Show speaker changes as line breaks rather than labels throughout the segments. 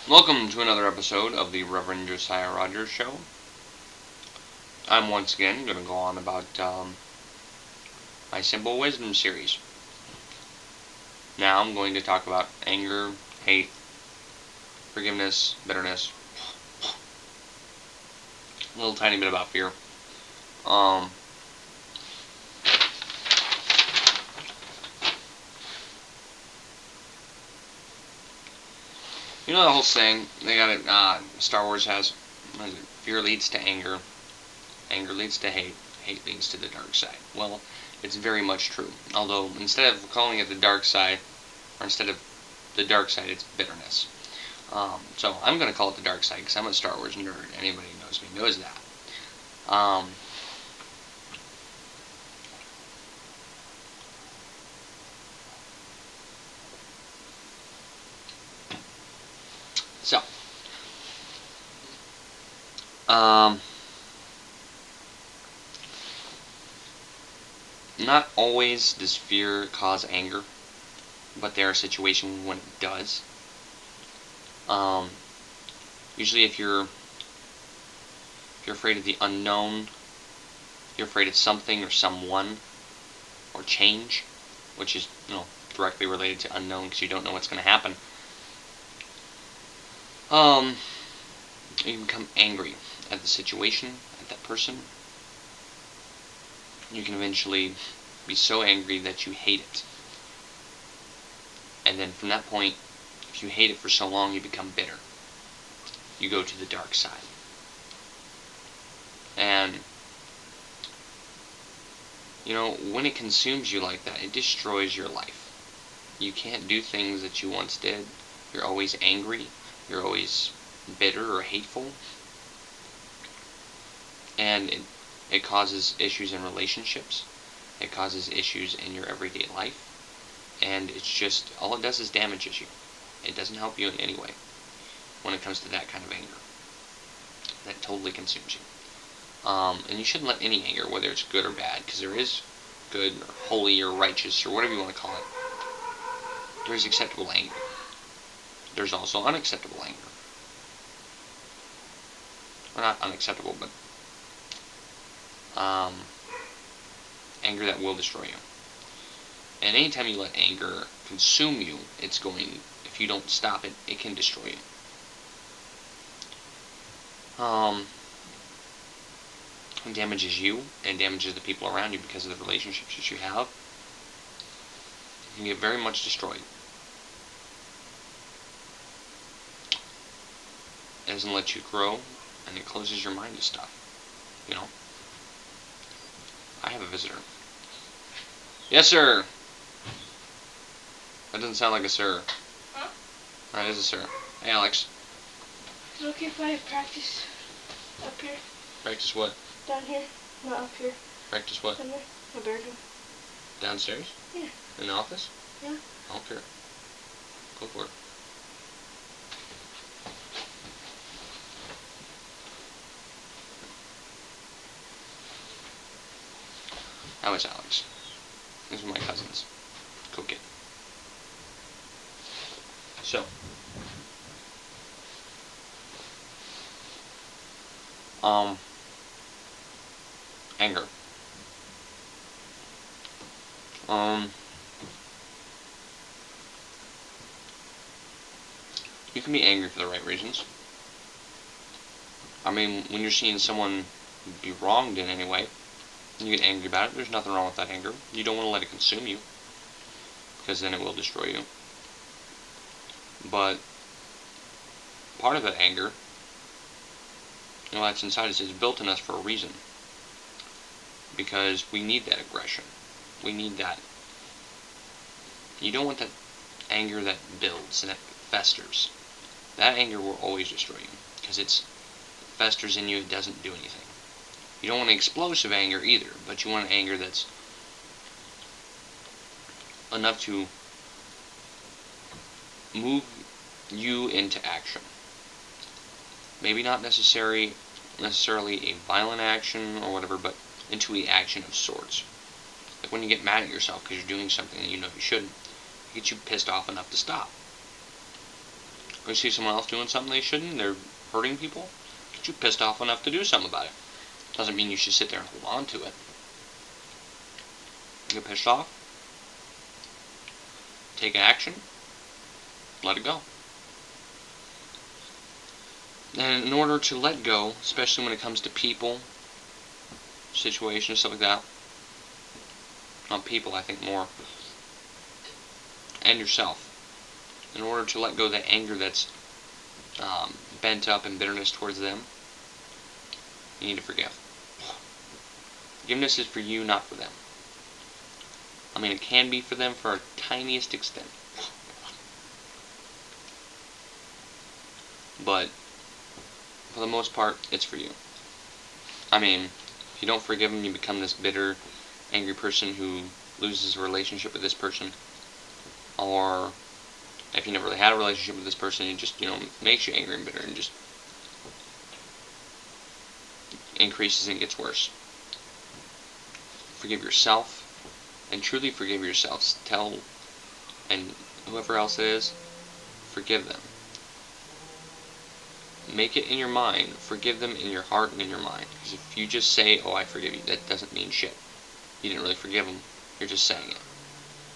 Welcome to another episode of the Reverend Josiah Rogers Show. I'm once again going to go on about my Simple Wisdom series. Now I'm going to talk about anger, hate, forgiveness, bitterness, a little tiny bit about fear. You know the whole saying, they got it, Star Wars has, what is it, fear leads to anger, anger leads to hate, hate leads to the dark side. Well, it's very much true. Although, instead of calling it the dark side, or instead of the dark side, it's bitterness. So I'm going to call it the dark side because I'm a Star Wars nerd. Anybody who knows me knows that. So, not always does fear cause anger, but there are situations when it does. Usually if you're afraid of the unknown, you're afraid of something or someone, or change, which is, directly related to unknown because you don't know what's going to happen. You become angry at the situation, at that person. You can eventually be so angry that you hate it. And then from that point, if you hate it for so long, you become bitter. You go to the dark side. And, when it consumes you like that, it destroys your life. You can't do things that you once did. You're always angry. You're always bitter or hateful. And it causes issues in relationships. It causes issues in your everyday life. And it's just, all it does is damages you. It doesn't help you in any way when it comes to that kind of anger. That totally consumes you. And you shouldn't let any anger, whether it's good or bad, because there is good or holy or righteous or whatever you want to call it. There's acceptable anger. There's also unacceptable anger. Or not unacceptable, but anger that will destroy you. And anytime you let anger consume you, if you don't stop it, it can destroy you. It damages you and damages the people around you because of the relationships that you have. You can get very much destroyed. It doesn't let you grow, and it closes your mind to stuff. I have a visitor. Yes, sir. That doesn't sound like a sir.
Huh?
That is a sir. Hey, Alex.
Is it okay if I practice up here?
Practice what?
Down here, not up here.
Practice what?
Down there, my bedroom.
Downstairs?
Yeah.
In the office?
Yeah.
I don't care. Go for it. How is Alex? These are my cousins. Cook it. So, anger. You can be angry for the right reasons. I mean, when you're seeing someone be wronged in any way, and you get angry about it, there's nothing wrong with that anger. You don't want to let it consume you, because then it will destroy you. But part of that anger, that's inside us, is built in us for a reason. Because we need that aggression. We need that. You don't want that anger that builds and that festers. That anger will always destroy you, because it festers in you, it doesn't do anything. You don't want an explosive anger either, but you want an anger that's enough to move you into action. Maybe not necessarily a violent action or whatever, but into an action of sorts. Like when you get mad at yourself because you're doing something that you know you shouldn't, it gets you pissed off enough to stop. Go see someone else doing something they shouldn't, they're hurting people, get you pissed off enough to do something about it. Doesn't mean you should sit there and hold on to it. Get pissed off, take action, let it go. And in order to let go, especially when it comes to people, situations, stuff like that, on people I think more, and yourself, in order to let go of that anger that's bent up in bitterness towards them, you need to forgive. Forgiveness is for you, not for them. I mean, it can be for them for a tiniest extent. But for the most part, it's for you. I mean, if you don't forgive them, you become this bitter, angry person who loses a relationship with this person. Or if you never really had a relationship with this person, it just, makes you angry and bitter and just increases and gets worse. Forgive yourself, and truly forgive yourselves. Tell, and whoever else it is, forgive them. Make it in your mind. Forgive them in your heart and in your mind. Because if you just say, oh, I forgive you, that doesn't mean shit. You didn't really forgive them. You're just saying it.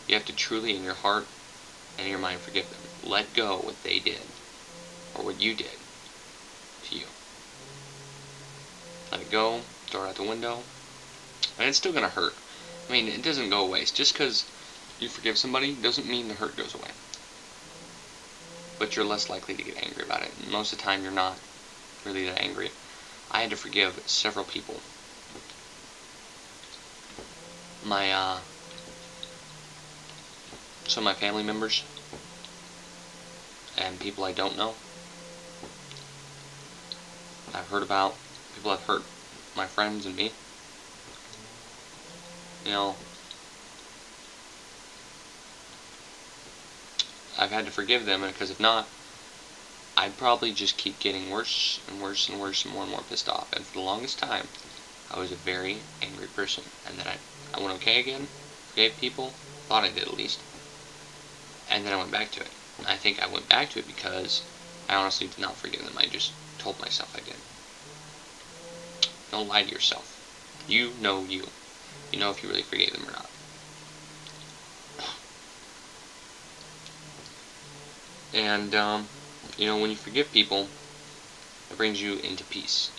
You have to truly, in your heart and in your mind, forgive them. Let go what they did, or what you did to you. Let it go. Throw it out the window. And it's still going to hurt. I mean, it doesn't go away. Just because you forgive somebody doesn't mean the hurt goes away. But you're less likely to get angry about it. And most of the time, you're not really that angry. I had to forgive several people. Some of my family members and people I don't know. I've heard about people that hurt my friends and me. I've had to forgive them, because if not, I'd probably just keep getting worse and worse and worse and more pissed off. And for the longest time, I was a very angry person. And then I went okay again, forgave people, thought I did at least, and then I went back to it. And I think I went back to it because I honestly did not forgive them. I just told myself I did. Don't lie to yourself. You know you. You know if you really forgave them or not. And, when you forgive people, it brings you into peace.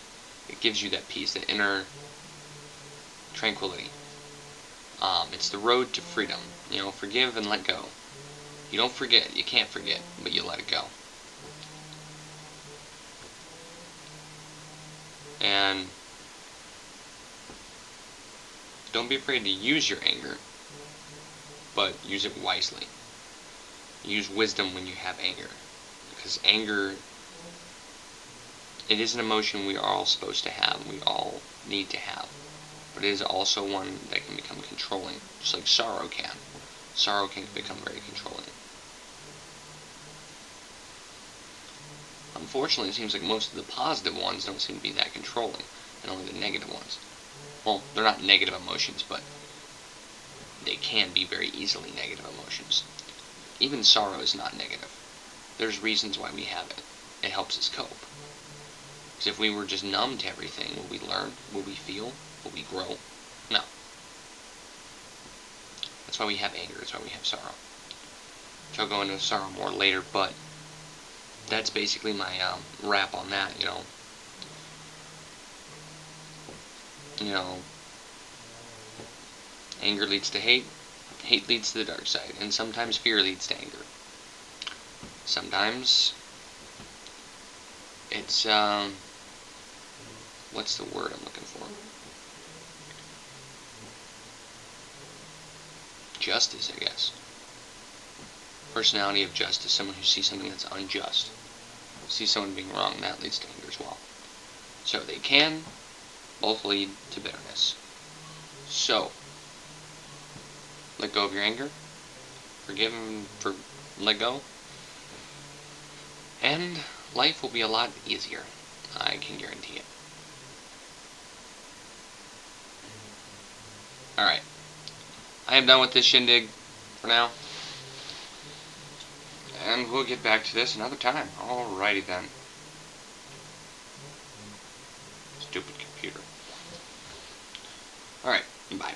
It gives you that peace, that inner tranquility. It's the road to freedom. Forgive and let go. You don't forget. You can't forget, but you let it go. And don't be afraid to use your anger, but use it wisely. Use wisdom when you have anger. Because anger, it is an emotion we are all supposed to have, we all need to have. But it is also one that can become controlling, just like sorrow can. Sorrow can become very controlling. Unfortunately, it seems like most of the positive ones don't seem to be that controlling, and only the negative ones. Well, they're not negative emotions, but they can be very easily negative emotions. Even sorrow is not negative. There's reasons why we have it. It helps us cope. Because if we were just numb to everything, will we learn? Will we feel? Will we grow? No. That's why we have anger. That's why we have sorrow. Which I'll go into sorrow more later, but that's basically my wrap on that, Anger leads to hate. Hate leads to the dark side. And sometimes fear leads to anger. Sometimes it's, what's the word I'm looking for? Justice, I guess. Personality of justice. Someone who sees something that's unjust. Sees someone being wrong. That leads to anger as well. So they can both lead to bitterness. So, let go of your anger. Forgive and let go. And life will be a lot easier. I can guarantee it. Alright. I am done with this shindig for now. And we'll get back to this another time. Alrighty then. Stupid computer. Alright, bye.